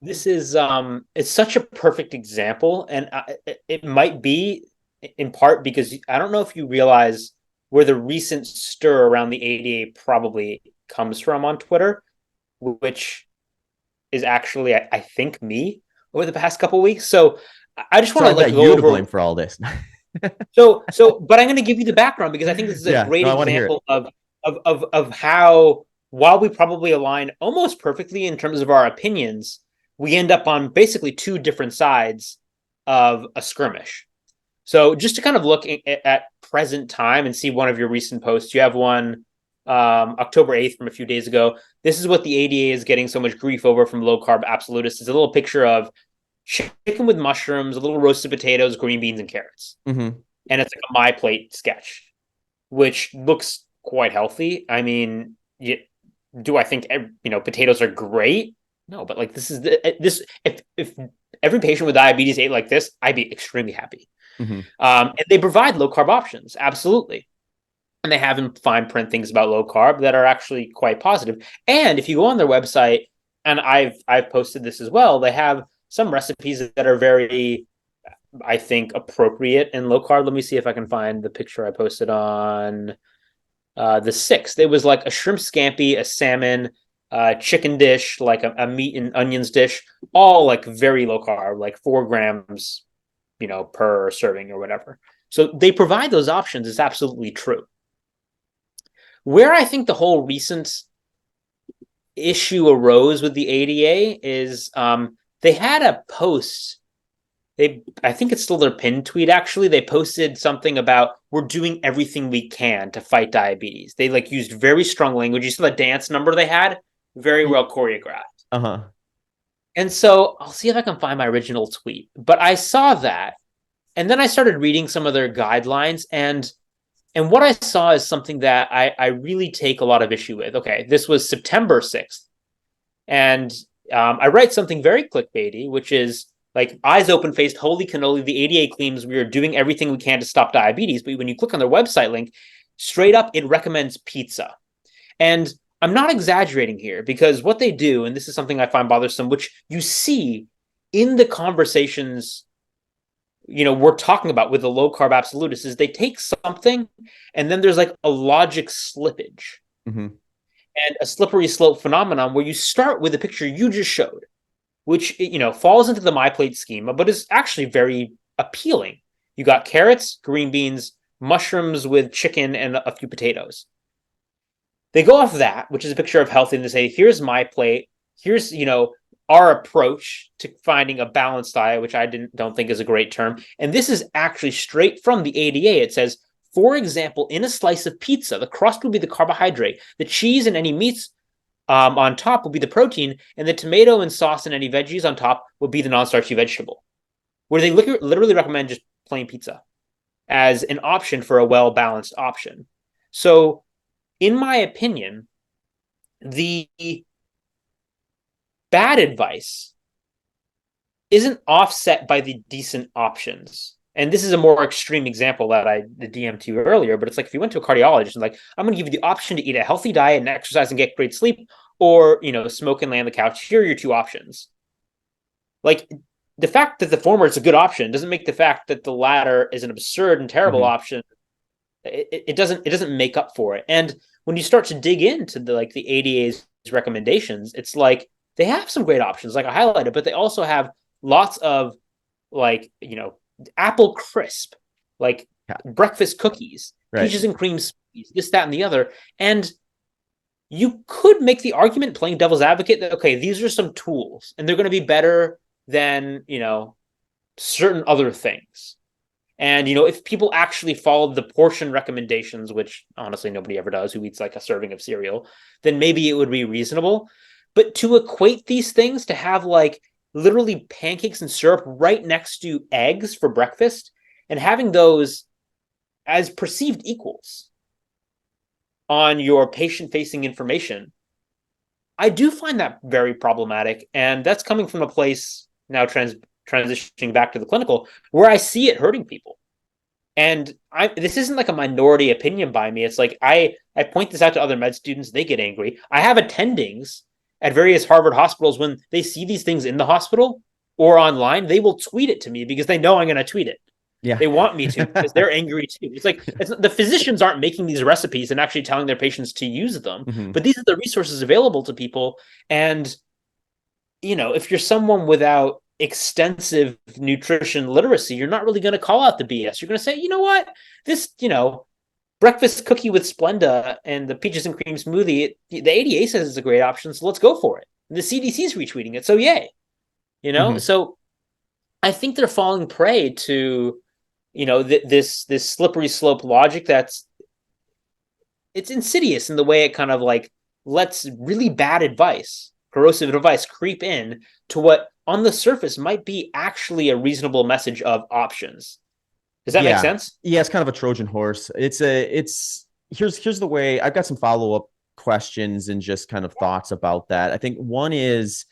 This is it's such a perfect example, and it might be in part because I don't know if you realize where the recent stir around the ADA probably comes from on Twitter, which is actually I think me over the past couple of weeks. So I just So want to I like got go you to blame over. for all this. But I'm going to give you the background because I think this is a Yeah, great no, I want to hear it. example of how, while we probably align almost perfectly in terms of our opinions, we end up on basically two different sides of a skirmish. So just to kind of look at present time and see one of your recent posts, you have one October 8th from a few days ago. This is what the ADA is getting so much grief over from low carb absolutists. It's a little picture of chicken with mushrooms, a little roasted potatoes, green beans, and carrots, Hmm. and it's like a my plate sketch, which looks quite healthy. I mean, do I think potatoes are great? No, but like this is this if every patient with diabetes ate like this, I'd be extremely happy. Hmm. And they provide low carb options, absolutely. And they have in fine print things about low carb that are actually quite positive. And if you go on their website, and I've posted this as well, they have some recipes that are very, I think, appropriate in low carb. Let me see if I can find the picture I posted on the 6th. It was like a shrimp scampi, a salmon, chicken dish, like a meat and onions dish, all like very low carb, like 4 grams, per serving or whatever. So they provide those options. It's absolutely true. Where I think the whole recent issue arose with the ADA is they had a post. I think it's still their pinned tweet. Actually, they posted something about we're doing everything we can to fight diabetes. They like used very strong language. You saw the dance number they had, very well choreographed. Uh-huh. And so I'll see if I can find my original tweet. But I saw that, and then I started reading some of their guidelines, and what I saw is something that I really take a lot of issue with. Okay, this was September 6th. And I write something very clickbaity, which is like eyes open faced, holy cannoli. The ADA claims we are doing everything we can to stop diabetes. But when you click on their website link, straight up, it recommends pizza. And I'm not exaggerating here because what they do, and this is something I find bothersome, which you see in the conversations we're talking about with the low carb absolutists, is they take something and then there's like a logic slippage Hmm. and a slippery slope phenomenon where you start with the picture you just showed, which falls into the my plate schema, but is actually very appealing. You got carrots, green beans, mushrooms with chicken, and a few potatoes. They go off that, which is a picture of health, and they say, "Here's my plate. Here's our approach to finding a balanced diet," which I don't think is a great term. And this is actually straight from the ADA. It says, for example, in a slice of pizza, the crust will be the carbohydrate, the cheese and any meats on top will be the protein, and the tomato and sauce and any veggies on top will be the non-starchy vegetable. Where they literally recommend just plain pizza as an option for a well-balanced option. So, in my opinion, the bad advice isn't offset by the decent options. And this is a more extreme example that I DM'd to you earlier, but it's like if you went to a cardiologist and like, I'm going to give you the option to eat a healthy diet and exercise and get great sleep, or smoke and lay on the couch. Here are your two options. Like the fact that the former is a good option doesn't make the fact that the latter is an absurd and terrible Hmm. option. It doesn't make up for it. And when you start to dig into the ADA's recommendations, it's like they have some great options, like I highlighted, but they also have lots of like apple crisp, like Yeah. breakfast cookies, Right. peaches and cream smoothies, this, that, and the other. And you could make the argument, playing devil's advocate, that okay, these are some tools and they're going to be better than certain other things. And if people actually followed the portion recommendations, which honestly nobody ever does, who eats like a serving of cereal, then maybe it would be reasonable. But to equate these things, to have like literally pancakes and syrup right next to eggs for breakfast, and having those as perceived equals on your patient facing information, I do find that very problematic. And that's coming from a place now transitioning back to the clinical where I see it hurting people. And this isn't like a minority opinion by me. It's like I point this out to other med students, they get angry. I have attendings at various Harvard hospitals, when they see these things in the hospital or online, they will tweet it to me because they know I'm going to tweet it. Yeah. They want me to because they're angry too. It's like the physicians aren't making these recipes and actually telling their patients to use them, Hmm. but these are the resources available to people. And if you're someone without extensive nutrition literacy, you're not really going to call out the BS. You're going to say, you know what, this breakfast cookie with Splenda and the peaches and cream smoothie, the ADA says it's a great option, so let's go for it. And the CDC's retweeting it, so yay. Hmm. So I think they're falling prey to this slippery slope logic it's insidious in the way it kind of like lets really bad advice, corrosive advice, creep in to what on the surface might be actually a reasonable message of options. Does that make Yeah. sense? Yeah, it's kind of a Trojan horse. It's here's the way. I've got some follow-up questions and just kind of thoughts about that. I think one is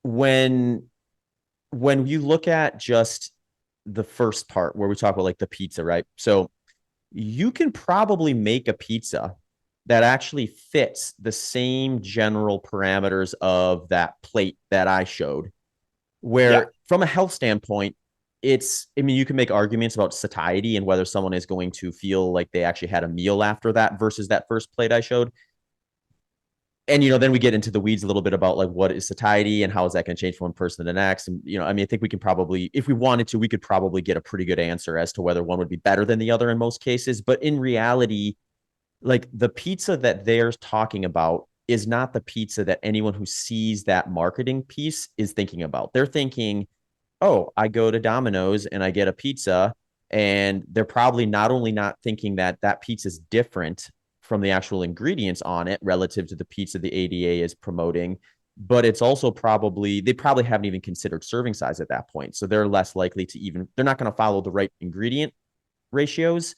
when you look at just the first part where we talk about like the pizza, right? So you can probably make a pizza that actually fits the same general parameters of that plate that I showed, Yeah. where from a health standpoint, I mean, you can make arguments about satiety and whether someone is going to feel like they actually had a meal after that versus that first plate I showed. And, then we get into the weeds a little bit about like what is satiety and how is that going to change from one person to the next. And, I mean, I think we can probably, if we wanted to, we could probably get a pretty good answer as to whether one would be better than the other in most cases. But in reality, like the pizza that they're talking about is not the pizza that anyone who sees that marketing piece is thinking about. They're thinking, oh, I go to Domino's and I get a pizza. And they're probably not only not thinking that that pizza is different from the actual ingredients on it relative to the pizza the ADA is promoting, but it's also they probably haven't even considered serving size at that point. So they're less likely to they're not going to follow the right ingredient ratios.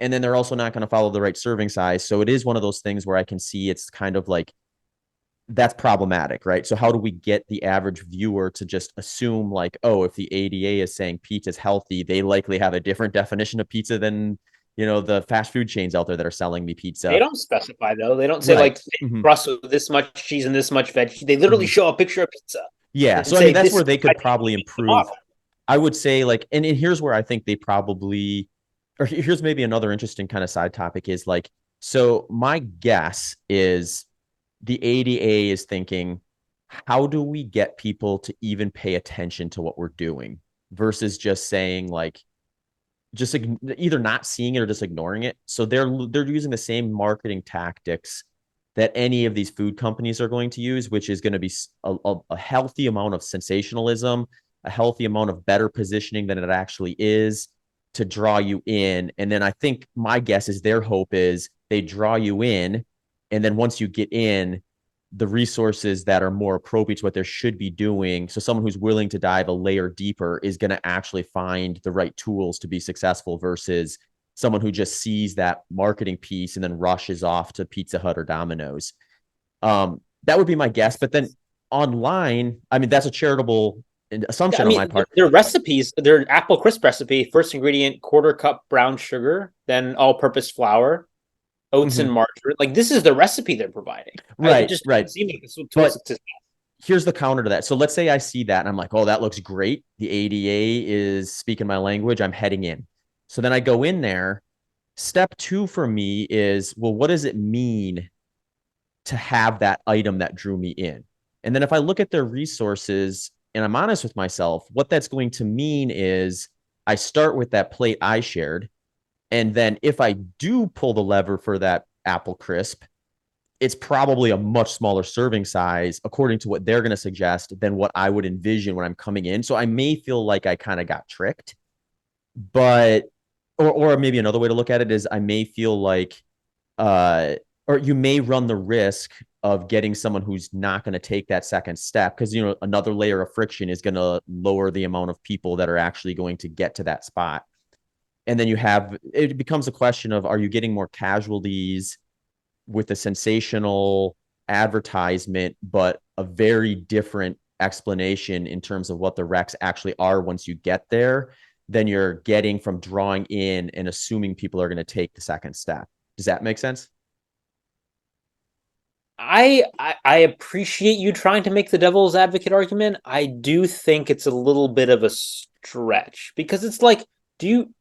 And then they're also not going to follow the right serving size. So it is one of those things where I can see it's kind of like that's problematic, right? So how do we get the average viewer to just assume like, oh, if the ADA is saying pizza is healthy, they likely have a different definition of pizza than, the fast food chains out there that are selling me They pizza. don't specify though. They don't say Right. like Mm-hmm. crust with this much cheese and this much veg. They literally Mm-hmm. show a picture of pizza Yeah. and So I mean, say that's this where is they I could probably think the improve. model. I would say like, and here's where I think they probably, or here's maybe another interesting kind of side topic is like, so my guess is the ADA is thinking, how do we get people to even pay attention to what we're doing versus just saying like, just either not seeing it or just ignoring it. So they're using the same marketing tactics that any of these food companies are going to use, which is going to be a healthy amount of sensationalism, a healthy amount of better positioning than it actually is to draw you in. And then I think my guess is their hope is they draw you in, and then once you get in, the resources that are more appropriate to what they should be doing. So someone who's willing to dive a layer deeper is going to actually find the right tools to be successful versus someone who just sees that marketing piece and then rushes off to Pizza Hut or Domino's. That would be my guess. But then online, I mean, that's a charitable Yeah, I assumption on my mean part. their recipes, their apple crisp recipe, first ingredient quarter cup brown sugar, then all-purpose flour, oats and Mm-hmm. margarine. Like this is the recipe they're providing. It Right, just doesn't right. seem like this tool But success. here's the counter to that. So let's say I see that and I'm like, oh, that looks great. The ADA is speaking my language. I'm heading in. So then I go in there. Step two for me is, well, what does it mean to have that item that drew me in? And then if I look at their resources and I'm honest with myself, what that's going to mean is I start with that plate I shared. And then if I do pull the lever for that apple crisp, it's probably a much smaller serving size according to what they're going to suggest than what I would envision when I'm coming in. So I may feel like I kind of got tricked, but or maybe another way to look at it is I may feel like uh or you may run the risk of getting someone who's not going to take that second step because another layer of friction is going to lower the amount of people that are actually going to get to that spot. And then it becomes a question of, are you getting more casualties with a sensational advertisement, but a very different explanation in terms of what the recs actually are once you get there than you're getting from drawing in and assuming people are going to take the second step. Does that make sense? I appreciate you trying to make the devil's advocate argument. I do think it's a little bit of a stretch because it's like, do you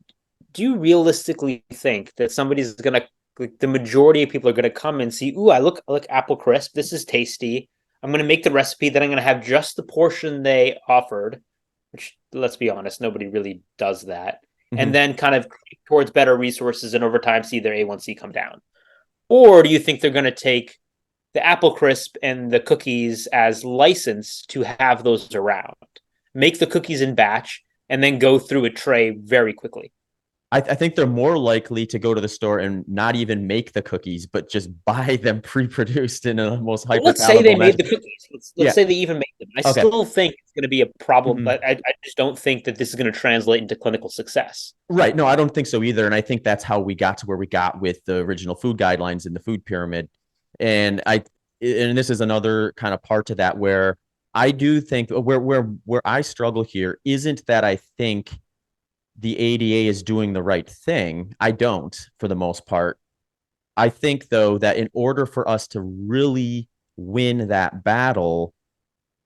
do you realistically think that somebody's gonna like the majority of people are gonna come and see, ooh, I look apple crisp, this is tasty. I'm gonna make the recipe, then I'm gonna have just the portion they offered, which let's be honest, nobody really does that. And Mhm. then kind of towards better resources and over time see their A1C come down. Or do you think they're gonna take the apple crisp and the cookies as license to have those around? Make the cookies in batch and then go through a tray very quickly. I think they're more likely to go to the store and not even make the cookies, but just buy them pre-produced in a most Well, hyper let's say palatable they made imagine. the cookies. Let's Yeah. say they even made them. I Okay. still think it's going to be a problem, Mhm. but I just don't think that this is going to translate into clinical success. Right. No, I don't think so either. And I think that's how we got to where we got with the original food guidelines in the food pyramid. And and this is another kind of part to that where I do think where I struggle here isn't that I think the ADA is doing the right thing. I don't, for the most part. I think though that in order for us to really win that battle,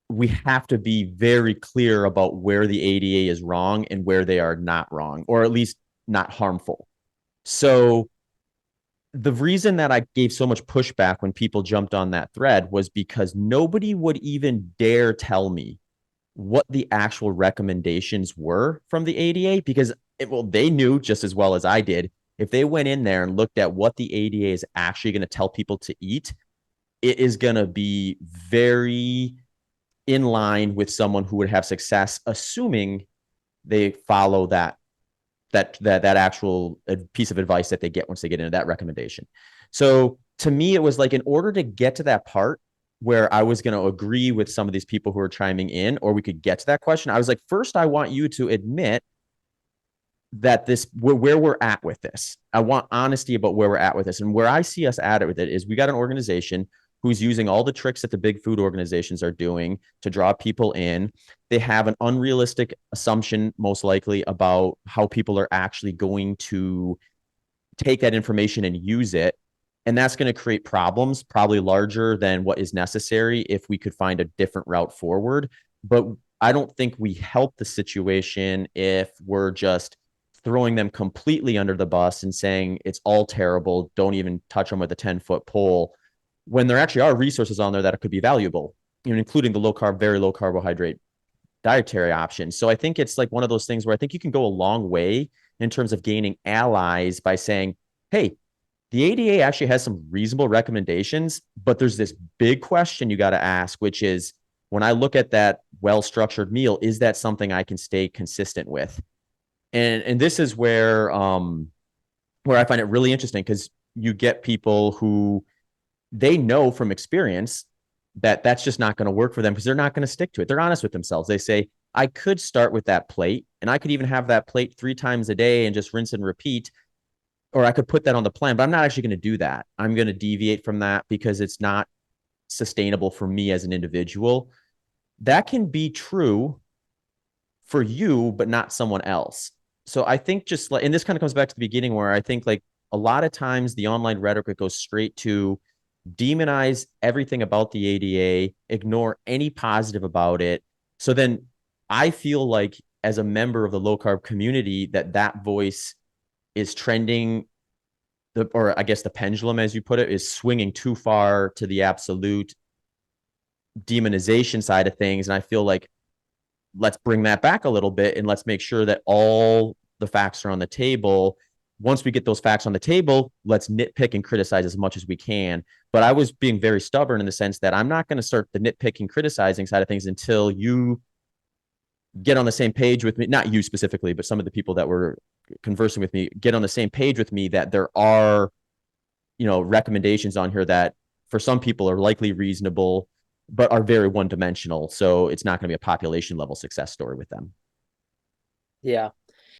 we have to be very clear about where the ADA is wrong and where they are not wrong, or at least not harmful. So the reason that I gave so much pushback when people jumped on that thread was because nobody would even dare tell me what the actual recommendations were from the ADA because well, they knew just as well as I did. If they went in there and looked at what the ADA is actually going to tell people to eat, it is going to be very in line with someone who would have success, assuming they follow that actual piece of advice that they get once they get into that recommendation. So to me, it was like in order to get to that part where I was going to agree with some of these people who are chiming in, or we could get to that question, I was like, first, I want you to admit that where we're at with this. I want honesty about where we're at with this. And where I see us at it with it is we got an organization who's using all the tricks that the big food organizations are doing to draw people in. They have an unrealistic assumption, most likely, about how people are actually going to take that information and use it. And that's going to create problems, probably larger than what is necessary if we could find a different route forward. But I don't think we help the situation if we're just throwing them completely under the bus and saying it's all terrible. Don't even touch them with a 10-foot pole when there actually are resources on there that could be valuable, including the low carb, very low carbohydrate dietary options. So I think it's like one of those things where I think you can go a long way in terms of gaining allies by saying, hey, the ADA actually has some reasonable recommendations, but there's this big question you got to ask, which is when I look at that well-structured meal, is that something I can stay consistent with? And this is where I find it really interesting because you get people who they know from experience that that's just not going to work for them because they're not going to stick to it. They're honest with themselves. They say, I could start with that plate and I could even have that plate 3 times a day and just rinse and repeat. Or I could put that on the plan, but I'm not actually going to do that. I'm going to deviate from that because it's not sustainable for me as an individual. That can be true for you, but not someone else. So I think just like, and this kind of comes back to the beginning where I think like a lot of times the online rhetoric goes straight to demonize everything about the ADA, ignore any positive about it. So then I feel like as a member of the low carb community that voice is trending or I guess the pendulum, as you put it, is swinging too far to the absolute demonization side of things. And I feel like let's bring that back a little bit and let's make sure that all the facts are on the table. Once we get those facts on the table, let's nitpick and criticize as much as we can. But I was being very stubborn in the sense that I'm not going to start the nitpicking, criticizing side of things until you get on the same page with me. Not you specifically, but some of the people that were conversing with me get on the same page with me that there are, recommendations on here that for some people are likely reasonable, but are very one dimensional. So it's not going to be a population level success story with them. Yeah.